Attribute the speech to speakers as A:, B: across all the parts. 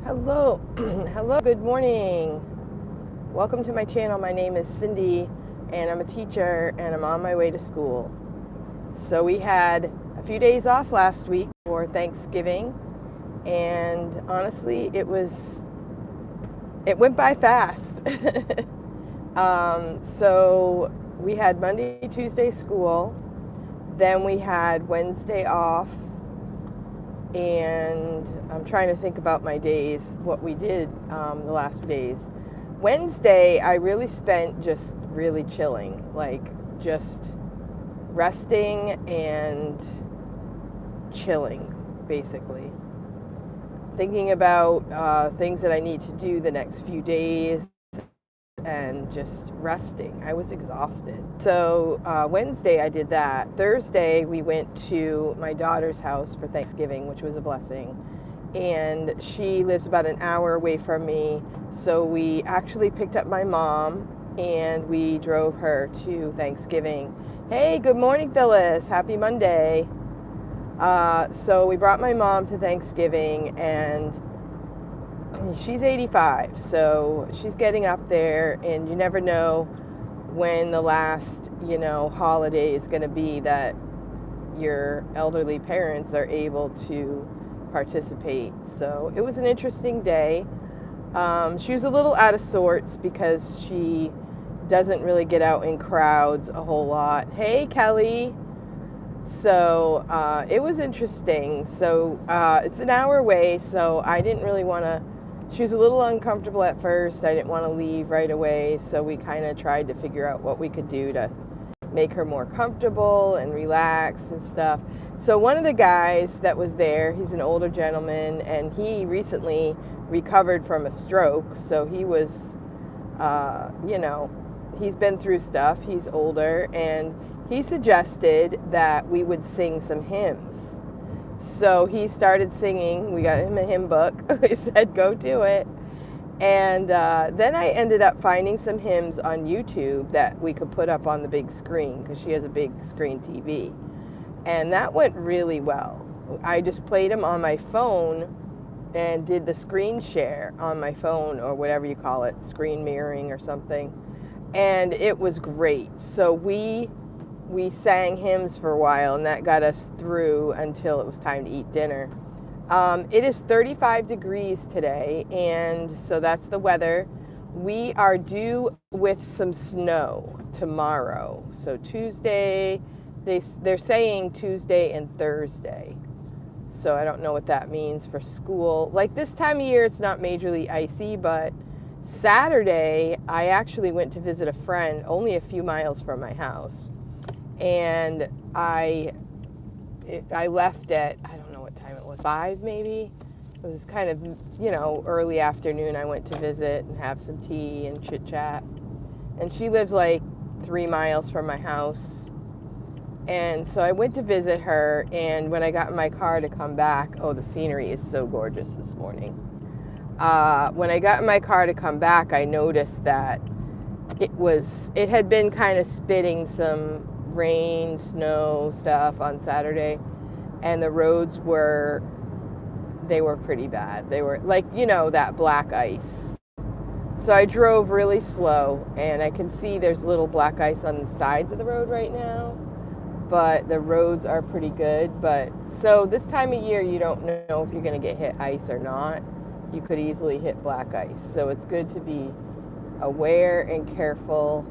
A: Hello, hello, good morning. Welcome to my channel. My name is Cindy and I'm a teacher and I'm on my way to school. So we had a few days off last week for Thanksgiving and honestly it went by fast. So we had Monday, Tuesday school, then we had Wednesday off, and I'm trying to think about my days, what we did the last few days. Wednesday, I really spent just really chilling, like just resting and chilling, basically. Thinking about things that I need to do the next few days and just resting. I was exhausted. So Wednesday I did that. Thursday we went to my daughter's house for Thanksgiving, which was a blessing. And she lives about an hour away from me. So we actually picked up my mom and we drove her to Thanksgiving. Hey, good morning, Phyllis. Happy Monday. So we brought my mom to Thanksgiving and she's 85, so she's getting up there, and you never know when the last, holiday is going to be that your elderly parents are able to participate. So it was an interesting day. She was a little out of sorts because she doesn't really get out in crowds a whole lot. Hey, Kelly. So it was interesting. So it's an hour away, so I didn't really want to. She was a little uncomfortable at first. I didn't want to leave right away, so we kind of tried to figure out what we could do to make her more comfortable and relaxed and stuff. So one of the guys that was there, he's an older gentleman, and he recently recovered from a stroke. So he was, he's been through stuff. He's older, and he suggested that we would sing some hymns. So he started singing. We got him a hymn book. He said, go do it. And then I ended up finding some hymns on YouTube that we could put up on the big screen because she has a big screen TV. And that went really well. I just played them on my phone and did the screen share on my phone, or whatever you call it, screen mirroring or something. And it was great. So we sang hymns for a while, and that got us through until it was time to eat dinner. It is 35 degrees today, and so that's the weather. We are due with some snow tomorrow. So Tuesday, they're saying Tuesday and Thursday. So I don't know what that means for school. Like this time of year, it's not majorly icy, but Saturday, I actually went to visit a friend only a few miles from my house. And I left at, I don't know what time it was, 5 maybe. It was kind of, early afternoon. I went to visit and have some tea and chit chat. And she lives like 3 miles from my house. And so I went to visit her, and when I got in my car to come back, the scenery is so gorgeous this morning. When I got in my car to come back, I noticed that it had been kind of spitting some rain, snow stuff on Saturday, and the roads were pretty bad. They were like, that black ice. So I drove really slow, and I can see there's little black ice on the sides of the road right now, but the roads are pretty good. But so this time of year, you don't know if you're going to get hit ice or not. You could easily hit black ice. So it's good to be aware and careful.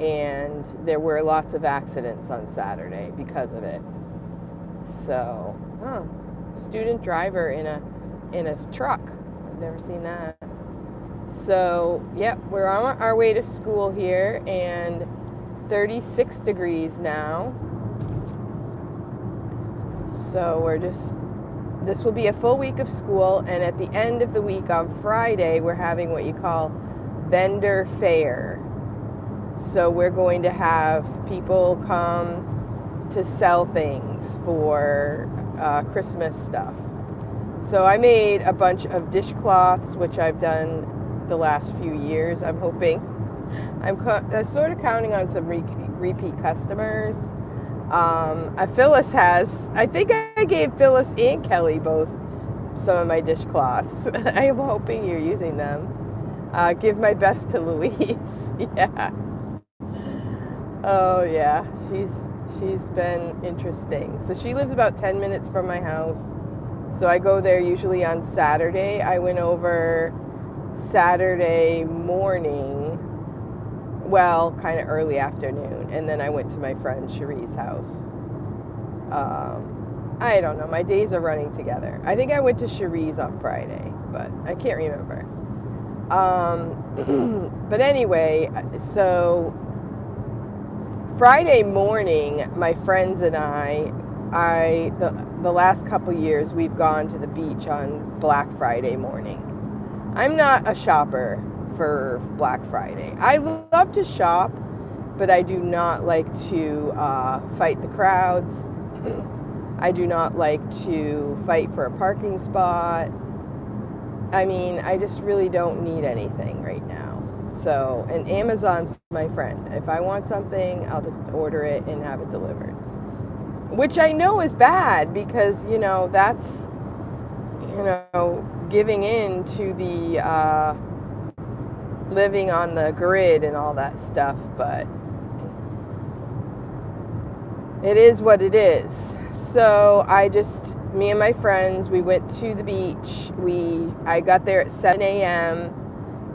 A: And there were lots of accidents on Saturday because of it. So, student driver in a truck. I've never seen that. So, we're on our way to school here, and 36 degrees now. So this will be a full week of school, and at the end of the week on Friday, we're having what you call vendor fair. So we're going to have people come to sell things for Christmas stuff. So I made a bunch of dishcloths, which I've done the last few years. I'm hoping. I'm sort of counting on some repeat customers. Phyllis has, I think I gave Phyllis and Kelly both some of my dishcloths. I am hoping you're using them. Give my best to Louise. Yeah. Oh yeah, she's been interesting. So she lives about 10 minutes from my house. So I go there usually on Saturday. I went over Saturday morning, well, kind of early afternoon, and then I went to my friend Cherie's house. I don't know, my days are running together. I think I went to Cherie's on Friday, but I can't remember. But anyway, so Friday morning, my friends and the last couple years, we've gone to the beach on Black Friday morning. I'm not a shopper for Black Friday. I love to shop, but I do not like to fight the crowds. I do not like to fight for a parking spot. I mean, I just really don't need anything right now. So, and Amazon's my friend. If I want something, I'll just order it and have it delivered. Which I know is bad because, that's, giving in to the living on the grid and all that stuff. But it is what it is. So me and my friends, we went to the beach. I got there at 7 a.m.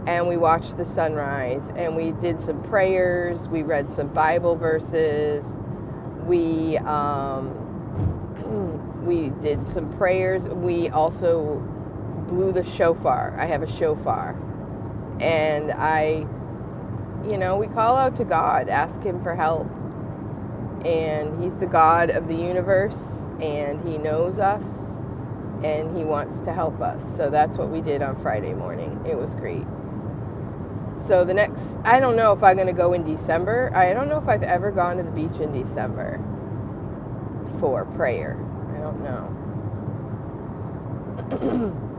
A: and we watched the sunrise, and we did some prayers. We read some Bible verses. We did some prayers. We also blew the shofar. I have a shofar, and we call out to God, ask Him for help. And He's the God of the universe, and He knows us, and He wants to help us. So that's what we did on Friday morning. It was great. So I don't know if I'm going to go in December. I don't know if I've ever gone to the beach in December for prayer. I don't know.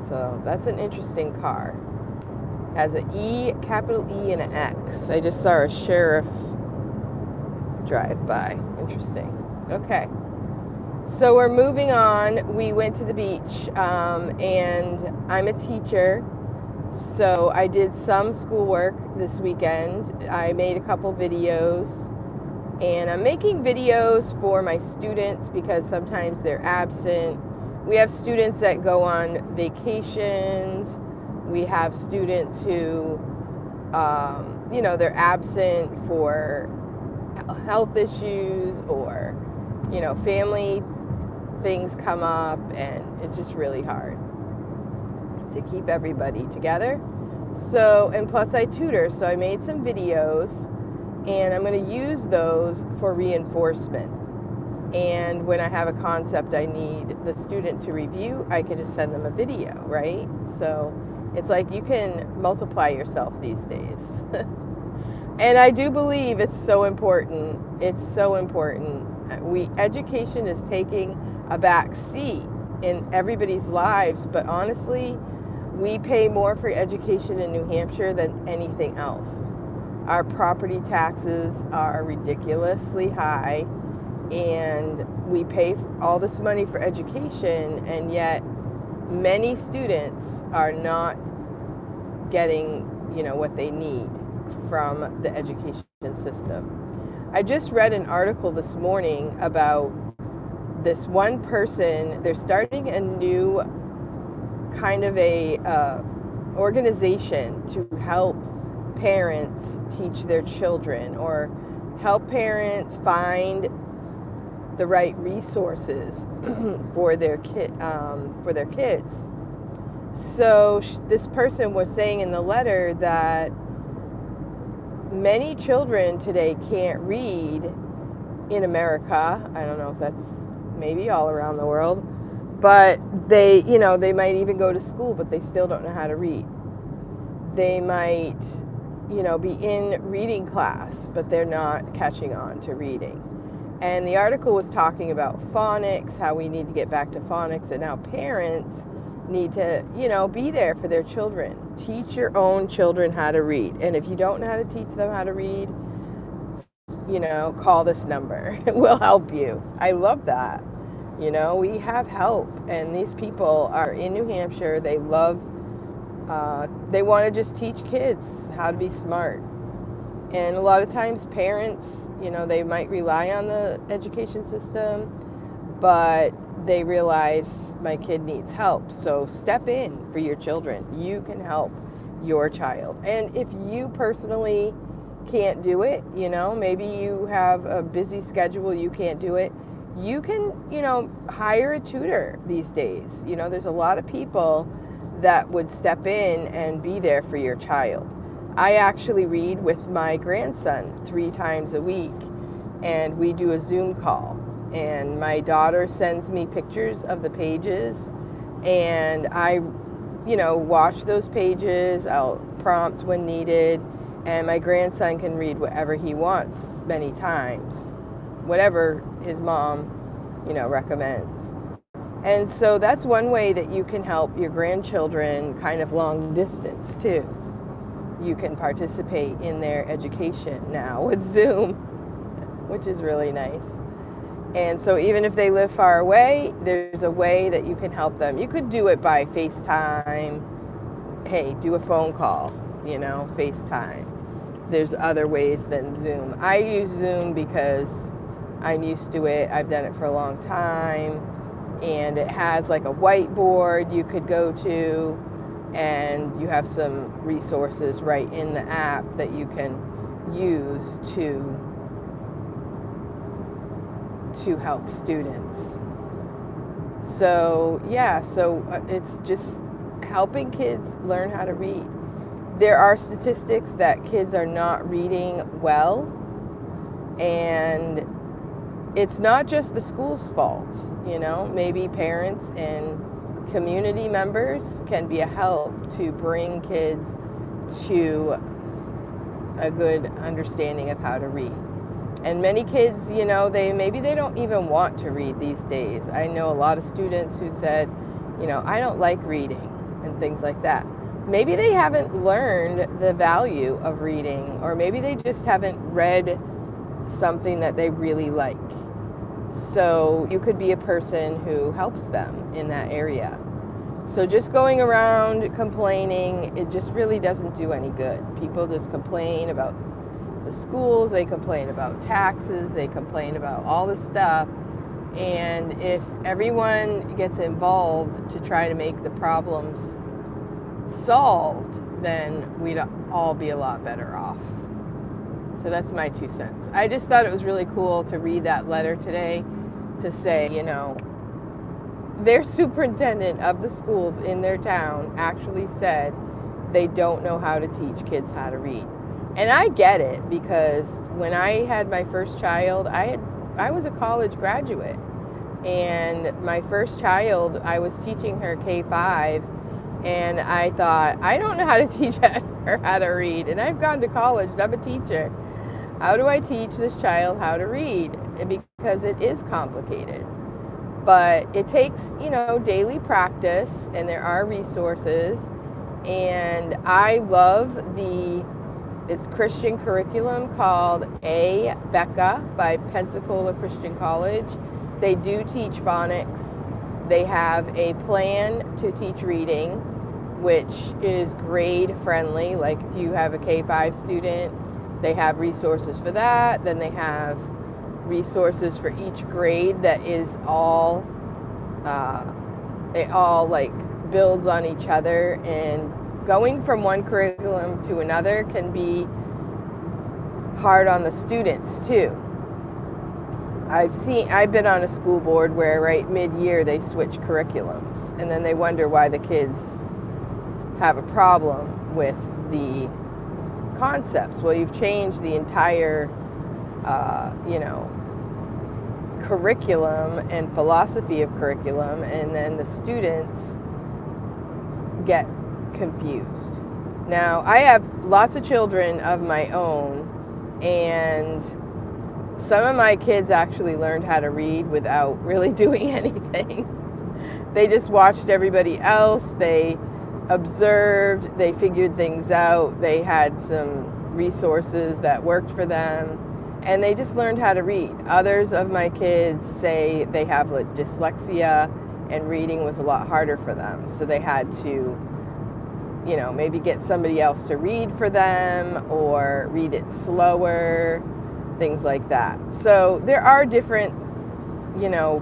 A: So that's an interesting car. Has an E, capital E, and an X. I just saw a sheriff drive by. Interesting. Okay. So we're moving on. We went to the beach, and I'm a teacher. So I did some schoolwork this weekend. I made a couple videos, and I'm making videos for my students because sometimes they're absent. We have students that go on vacations. We have students who, they're absent for health issues or, family things come up, and it's just really hard to keep everybody together. So, and plus I tutor, so I made some videos, and I'm going to use those for reinforcement. And when I have a concept I need the student to review, I can just send them a video, right? So it's like you can multiply yourself these days. And I do believe it's so important. It's so important. Education is taking a back seat in everybody's lives, but honestly, we pay more for education in New Hampshire than anything else. Our property taxes are ridiculously high, and we pay all this money for education, and yet many students are not getting, what they need from the education system. I just read an article this morning about this one person. They're starting a new kind of a organization to help parents teach their children, or help parents find the right resources for their kids. So this person was saying in the letter that many children today can't read in America. I don't know if that's maybe all around the world, but they might even go to school, but they still don't know how to read. They might, be in reading class, but they're not catching on to reading. And the article was talking about phonics, how we need to get back to phonics, and how parents need to, be there for their children. Teach your own children how to read. And if you don't know how to teach them how to read, call this number. It will help you. I love that. You know, we have help, and these people are in New Hampshire. They love, they want to just teach kids how to be smart. And a lot of times parents, you know, they might rely on the education system, but they realize my kid needs help. So step in for your children. You can help your child. And if you personally can't do it, you know, maybe you have a busy schedule, you can't do it, you can, you know, hire a tutor these days. You know, there's a lot of people that would step in and be there for your child. I actually read with my grandson 3 times a week, and we do a Zoom call. And my daughter sends me pictures of the pages, and I, you know, watch those pages. I'll prompt when needed, and my grandson can read whatever he wants many times, whatever his mom, you know, recommends. And so that's one way that you can help your grandchildren kind of long distance too. You can participate in their education now with Zoom, which is really nice. And so even if they live far away, there's a way that you can help them. You could do it by FaceTime. Hey, do a phone call, you know, FaceTime. There's other ways than Zoom. I use Zoom because I'm used to it. I've done it for a long time. And it has like a whiteboard you could go to, and you have some resources right in the app that you can use to help students. So yeah, it's just helping kids learn how to read. There are statistics that kids are not reading well, and it's not just the school's fault. You know, maybe parents and community members can be a help to bring kids to a good understanding of how to read. And many kids, you know, maybe they don't even want to read these days. I know a lot of students who said, you know, I don't like reading and things like that. Maybe they haven't learned the value of reading, or maybe they just haven't read something that they really like. So you could be a person who helps them in that area. So just going around complaining, it just really doesn't do any good. People just complain about the schools, they complain about taxes, they complain about all this stuff. And if everyone gets involved to try to make the problems solved, then we'd all be a lot better off. So that's my 2 cents. I just thought it was really cool to read that letter today to say, you know, their superintendent of the schools in their town actually said they don't know how to teach kids how to read. And I get it, because when I had my first child, I was a college graduate. And my first child, I was teaching her K-5, and I thought, I don't know how to teach her how to read. And I've gone to college, and I'm a teacher. How do I teach this child how to read? Because it is complicated. But it takes, you know, daily practice, and there are resources. And I love it's Christian curriculum called ABECA by Pensacola Christian College. They do teach phonics. They have a plan to teach reading, which is grade friendly. Like if you have a K-5 student, they have resources for that. Then they have resources for each grade that is all, it all like builds on each other, and going from one curriculum to another can be hard on the students too. I've been on a school board where right mid-year they switch curriculums, and then they wonder why the kids have a problem with the concepts. Well, you've changed the entire, you know, curriculum and philosophy of curriculum, and then the students get confused. Now, I have lots of children of my own, and some of my kids actually learned how to read without really doing anything. They just watched everybody else, they observed, they figured things out, they had some resources that worked for them, and they just learned how to read. Others of my kids say they have dyslexia, and reading was a lot harder for them. So they had to, maybe get somebody else to read for them or read it slower, things like that. So there are different,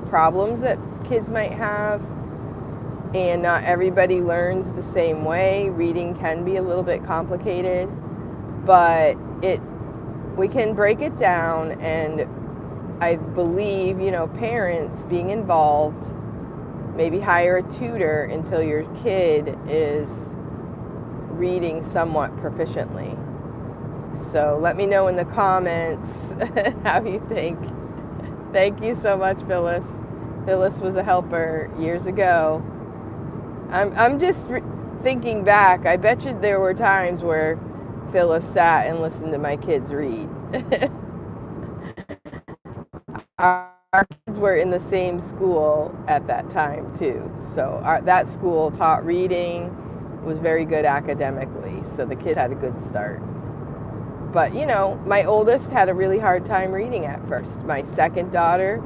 A: problems that kids might have, and not everybody learns the same way. Reading can be a little bit complicated, but we can break it down, and I believe, parents being involved, maybe hire a tutor until your kid is reading somewhat proficiently. So let me know in the comments how you think. Thank you so much, Phyllis. Phyllis was a helper years ago. I'm just thinking back. I bet you there were times where Phyllis sat and listened to my kids read. Our kids were in the same school at that time too. So that school taught reading, was very good academically. So the kid had a good start. But, my oldest had a really hard time reading at first. My second daughter,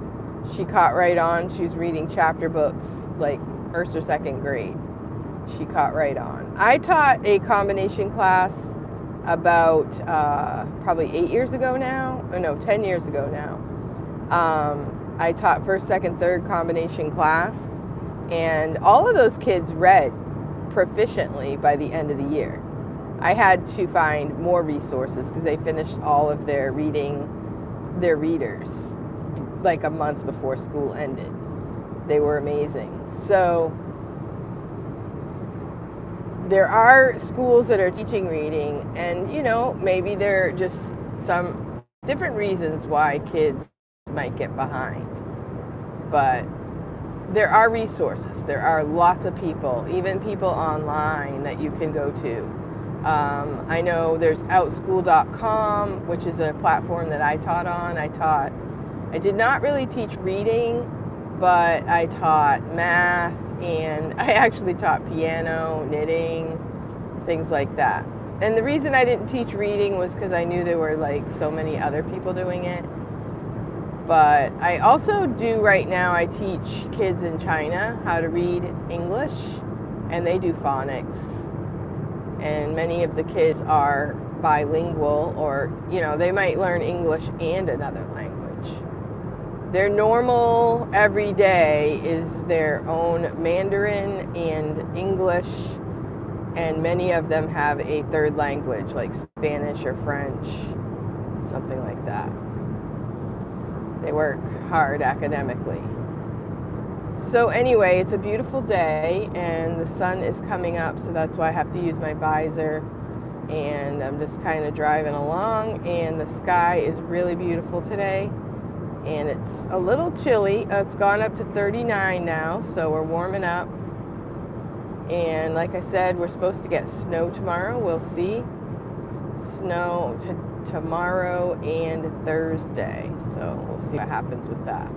A: she caught right on. She was reading chapter books like first or second grade. She caught right on. I taught a combination class about probably 8 years ago now. Oh, no, 10 years ago now. I taught first, second, third combination class. And all of those kids read proficiently by the end of the year. I had to find more resources because they finished all of their readers like a month before school ended. They were amazing. So there are schools that are teaching reading, and maybe there are just some different reasons why kids might get behind. But there are resources. There are lots of people, even people online that you can go to. I know there's outschool.com, which is a platform that I taught on. I did not really teach reading, but I taught math, and I actually taught piano, knitting, things like that. And the reason I didn't teach reading was because I knew there were so many other people doing it. But I also do right now, I teach kids in China how to read English, and they do phonics. And many of the kids are bilingual, or, they might learn English and another language. Their normal every day is their own Mandarin and English, and many of them have a third language like Spanish or French, something like that. They work hard academically. So anyway, it's a beautiful day, and the sun is coming up, so that's why I have to use my visor. And I'm just kind of driving along, and the sky is really beautiful today. And it's a little chilly. It's gone up to 39 now, so we're warming up. And like I said, we're supposed to get snow tomorrow. We'll see. Snow tomorrow and Thursday, so we'll see what happens with that.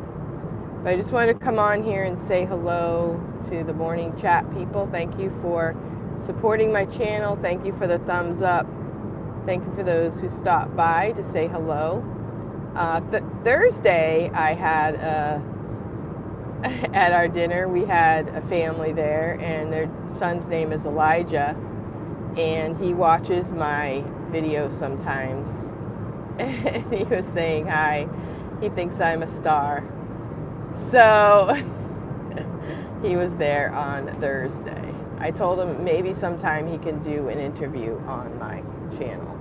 A: But I just wanted to come on here and say hello to the morning chat people. Thank you for supporting my channel. Thank you for the thumbs up. Thank you for those who stopped by to say hello. Thursday, I had at our dinner, we had a family there, and their son's name is Elijah, and he watches my videos sometimes. And he was saying hi. He thinks I'm a star. So he was there on Thursday. I told him maybe sometime he can do an interview on my channel.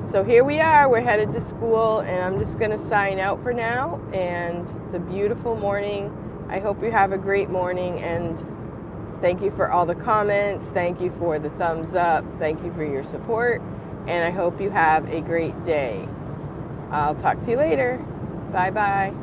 A: So here we are. We're headed to school, and I'm just going to sign out for now. And it's a beautiful morning. I hope you have a great morning, and thank you for all the comments. Thank you for the thumbs up. Thank you for your support, and I hope you have a great day. I'll talk to you later. Bye-bye.